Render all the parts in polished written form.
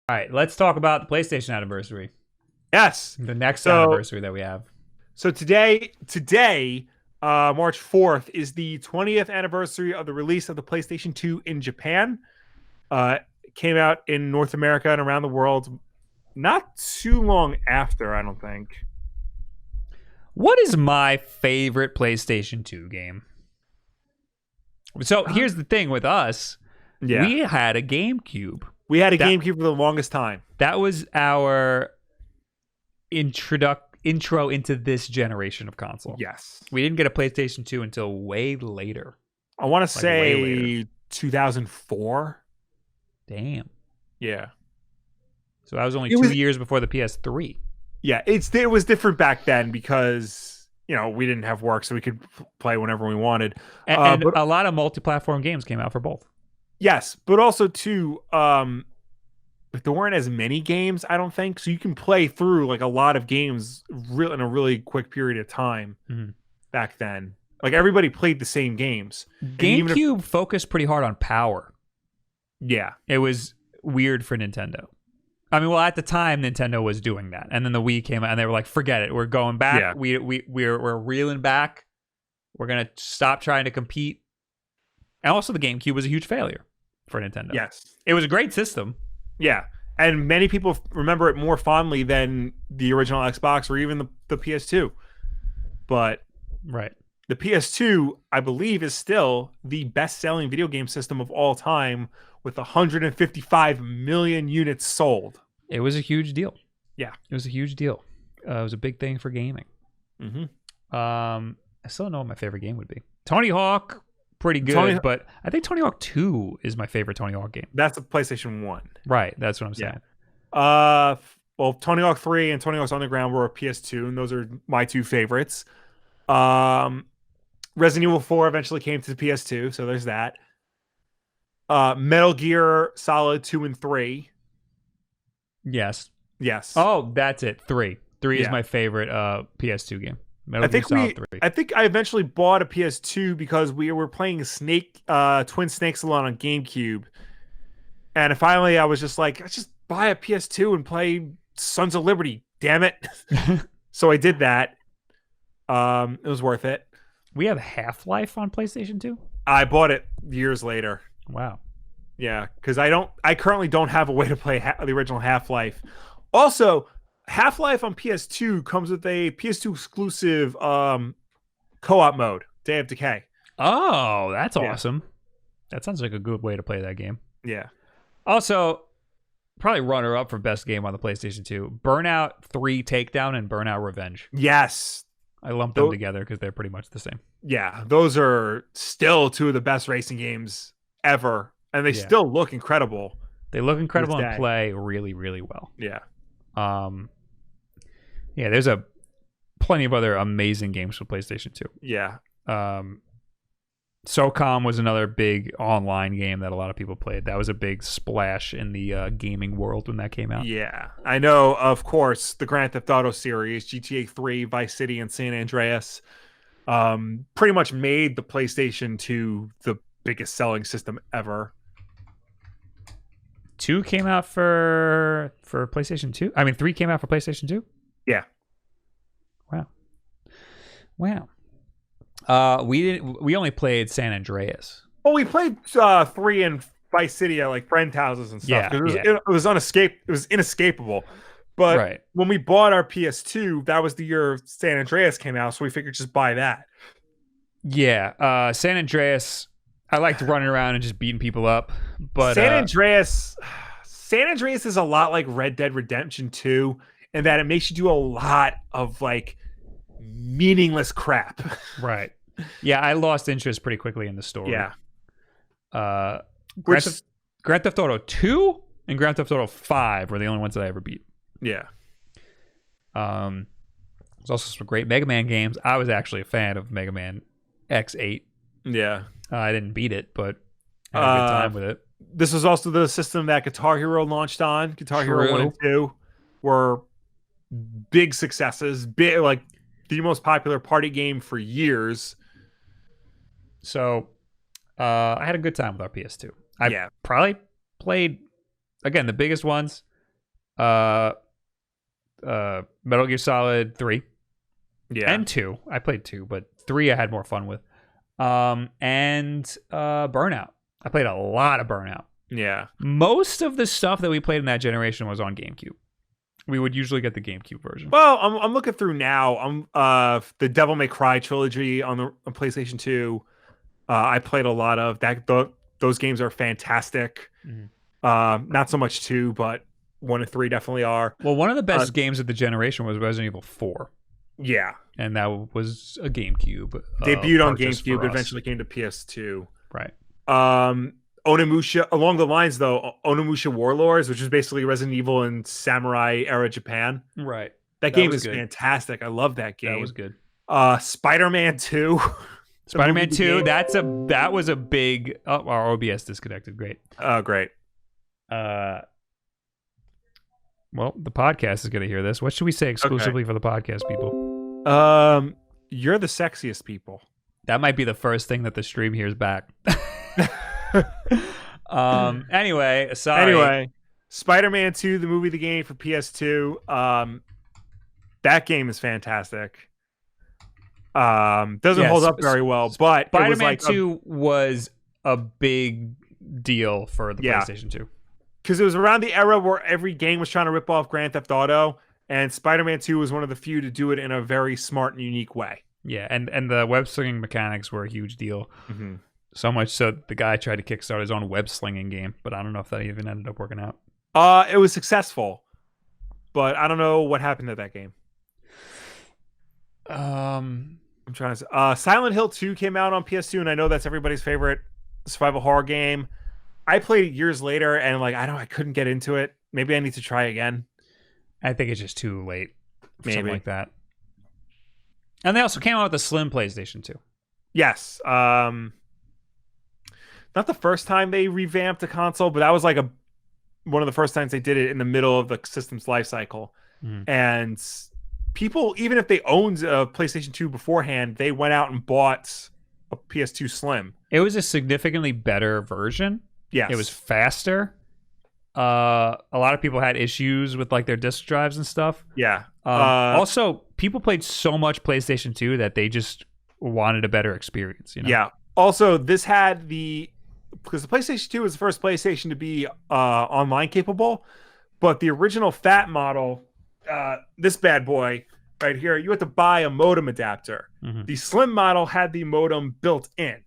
All right, let's talk about the PlayStation anniversary. Yes. The next So anniversary that we have. so today, March 4th is the 20th anniversary of the release of the PlayStation 2 in Japan. It came out in North America and around the world not too long after, I don't think. What is my favorite PlayStation 2 game? So here's the thing with us. Yeah. We had a GameCube. We had a That- GameCube for the longest time. That was our intro into this generation of console. Yes. We didn't get a PlayStation 2 until way later. I want to way say later. 2004. Damn. Yeah. So that was only It 2 was- years before the PS3. Yeah, it was different back then because, we didn't have work, so we could play whenever we wanted. And But a lot of multi-platform games came out for both. yes, but also too, but there weren't as many games, I don't think. So you can play through like a lot of games in a really quick period of time back then. Like everybody played the same games. GameCube focused pretty hard on power. Yeah. It was weird for Nintendo. I mean, well, at the time, Nintendo was doing that, and then the Wii came out, and they were like, "Forget it, we're going back. Yeah. We're reeling back. We're gonna stop trying to compete." And also, the GameCube was a huge failure for Nintendo. Yes. It was a great system. Yeah. And many people remember it more fondly than the original Xbox or even the PS2. But Right. the PS2, I believe, is still the best-selling video game system of all time with 155 million units sold. It was a huge deal. Yeah. It was a huge deal. It was a big thing for gaming. Mm-hmm. I still don't know what my favorite game would be. Tony Hawk, pretty good, but I think Tony Hawk 2 is my favorite Tony Hawk game. That's the PlayStation 1. Right, that's what I'm saying. Well, Tony Hawk 3 and Tony Hawk's Underground were a PS2, and those are my two favorites. Resident Evil 4 eventually came to the PS2, so there's that. Metal Gear Solid 2 and 3. Yes. Yes. Oh, that's it. 3. 3 is Yeah. my favorite PS2 game. Metal I Gear think Solid 3. I think I eventually bought a PS2 because we were playing Twin Snakes alone on GameCube. And finally I was just like, let's just buy a PS2 and play Sons of Liberty, damn it. So I did that. It was worth it. We have Half-Life on PlayStation 2? I bought it years later. Wow. Yeah, because I currently don't have a way to play the original Half-Life. Also, Half-Life on PS2 comes with a PS2 exclusive co-op mode, Day of Decay. Oh, that's awesome. That sounds like a good way to play that game. Yeah. Also, probably runner-up for best game on the PlayStation 2. Burnout 3 Takedown and Burnout Revenge. Yes. I lumped them together because they're pretty much the same. Yeah, those are still two of the best racing games ever, and they still look incredible. They look incredible and play really, really well. Yeah. Yeah, there's plenty of other amazing games for PlayStation 2. Yeah. SOCOM was another big online game that a lot of people played. That was a big splash in the gaming world when that came out. Yeah. I know, of course, the Grand Theft Auto series, GTA 3, Vice City, and San Andreas, pretty much made the PlayStation 2 the biggest selling system ever. 2 came out for PlayStation 2? I mean, 3 came out for PlayStation 2? Yeah. Wow. We only played San Andreas. Well, we played 3 and Vice City at like friend houses and stuff. It was inescapable. But when we bought our PS2, that was the year San Andreas came out, so we figured just buy that. Yeah, San Andreas. I liked running around and just beating people up, but San Andreas is a lot like Red Dead Redemption 2 in that it makes you do a lot of like meaningless crap. Right. Yeah, I lost interest pretty quickly in the story. Yeah. Grand Theft Auto 2 and Grand Theft Auto 5 were the only ones that I ever beat. Yeah. There's also some great Mega Man games. I was actually a fan of Mega Man X8. Yeah. I didn't beat it, but I had a good time with it. This was also the system that Guitar Hero launched on. Guitar Hero 1 and 2 were big successes. Like the most popular party game for years. So I had a good time with our PS2. I probably played, again, the biggest ones. Uh, Metal Gear Solid 3 Yeah. and 2. I played 2, but 3 I had more fun with. And Burnout. I played a lot of Burnout. Yeah. Most of the stuff that we played in that generation was on GameCube. We would usually get the GameCube version. Well, I'm looking through now. I'm the Devil May Cry trilogy on PlayStation 2. I played a lot of that. Those games are fantastic. Not so much 2, but 1 and 3 definitely are. Well, one of the best games of the generation was Resident Evil 4. Yeah. And that was a GameCube. Debuted on purchase GameCube, for us. eventually came to PS2. Right. Onimusha, along the lines though, Onimusha Warlords, which is basically Resident Evil in samurai era Japan. Right. That game was is good. Fantastic. I love that game. That was good. Spider-Man 2. Spider-Man 2, that was a big our OBS disconnected. Great. Oh, great. Well, the podcast is going to hear this. What should we say exclusively for the podcast people? You're the sexiest people. That might be the first thing that the stream hears back. Anyway, sorry. Anyway, Spider-Man 2, the movie, the game for PS2. That game is fantastic. Doesn't hold up very well, but Spider-Man 2 was a big deal for the PlayStation 2. Because it was around the era where every game was trying to rip off Grand Theft Auto, and Spider-Man 2 was one of the few to do it in a very smart and unique way. Yeah, and the web slinging mechanics were a huge deal. Mm-hmm. So much so the guy tried to kickstart his own web slinging game, but I don't know if that even ended up working out. It was successful, but I don't know what happened to that game. I'm trying to. Silent Hill 2 came out on PS2, and I know that's everybody's favorite survival horror game. I played it years later, and I couldn't get into it. Maybe I need to try again. I think it's just too late for Maybe. something like that. And they also came out with the Slim PlayStation 2. Yes. Not the first time they revamped a console, but that was one of the first times they did it in the middle of the system's life cycle. And people, even if they owned a PlayStation 2 beforehand, they went out and bought a PS2 Slim. It was a significantly better version. Yes. It was faster. A lot of people had issues with their disk drives and stuff. Yeah. Also, people played so much PlayStation 2 that they just wanted a better experience. Yeah. Also, this had because the PlayStation 2 was the first PlayStation to be online capable, but the original fat model, this bad boy right here, you had to buy a modem adapter. The Slim model had the modem built in.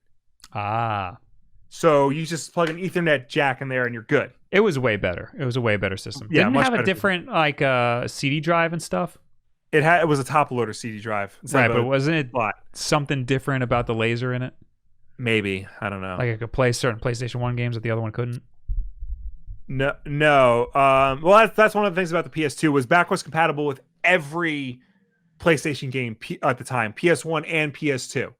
So you just plug an Ethernet jack in there and you're good. It was way better. It was a way better system. Yeah, Didn't it much have a better. different CD drive and stuff? It was a top loader CD drive. Right, but wasn't it slot. something different about the laser in it? Maybe. I don't know. Like it could play certain PlayStation 1 games that the other one couldn't? No. Well, that's one of the things about the PS2 was backwards compatible with every PlayStation game at the time, PS1 and PS2.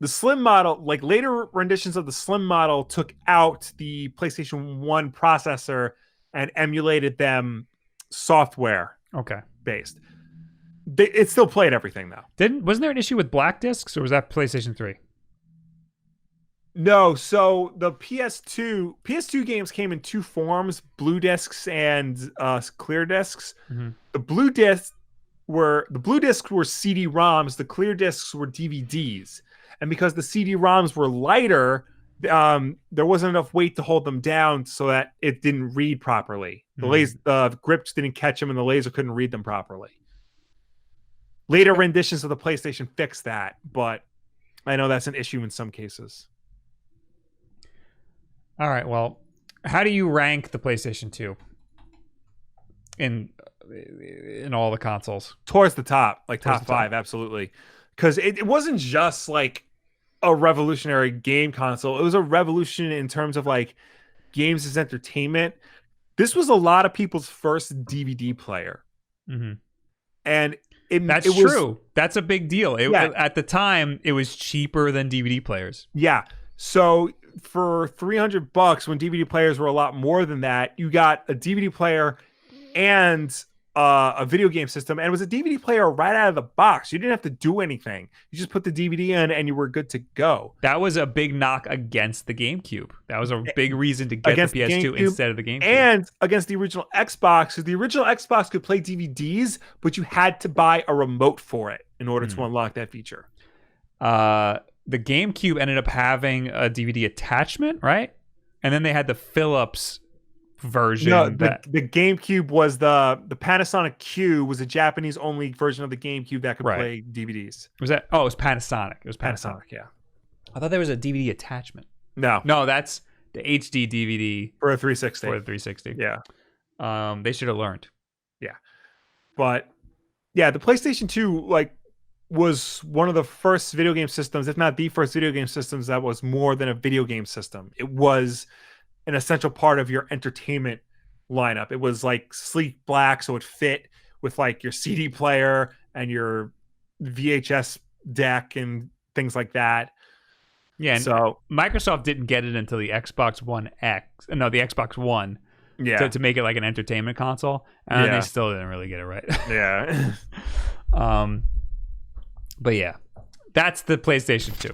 The Slim model, later renditions of the Slim model, took out the PlayStation 1 processor and emulated them software based. It still played everything though. Wasn't there an issue with black discs, or was that PlayStation 3? No, so the PS2 games came in two forms: blue discs and clear discs. The blue discs were CD-ROMs. The clear discs were DVDs. And because the CD-ROMs were lighter, there wasn't enough weight to hold them down so that it didn't read properly. The grips didn't catch them and the laser couldn't read them properly. Later renditions of the PlayStation fixed that, but I know that's an issue in some cases. All right, well, how do you rank the PlayStation 2 in all the consoles? Towards the top, top 5, absolutely. Because it wasn't just a revolutionary game console. It was a revolution in terms of games as entertainment. This was a lot of people's first DVD player. And that's true. That's a big deal. At the time, it was cheaper than DVD players. Yeah. So for $300, when DVD players were a lot more than that, you got a DVD player and a video game system, and it was a DVD player right out of the box. You didn't have to do anything. You just put the DVD in and you were good to go. That was a big knock against the GameCube. That was a big reason to get Against the PS2 instead of the GameCube. And against the original Xbox, because the original Xbox could play DVDs, but you had to buy a remote for it in order to unlock that feature. The GameCube ended up having a DVD attachment, right? And then they had the Philips version. No, the GameCube was the Panasonic Q was a Japanese only version of the GameCube that could play DVDs. Was that? Oh, it was Panasonic. It was Panasonic, yeah. I thought there was a DVD attachment. No, that's the HD DVD for a 360. For the 360. Yeah. They should have learned. Yeah, but yeah, the PlayStation 2 was one of the first video game systems, if not the first video game systems that was more than a video game system. It was an essential part of your entertainment lineup. It was like sleek black, so it fit with like your CD player and your VHS deck and things like that. Yeah, and so Microsoft didn't get it until the Xbox One the Xbox One. Yeah, to make it like an entertainment console, and they still didn't really get it right. Yeah. But yeah, that's the PlayStation 2.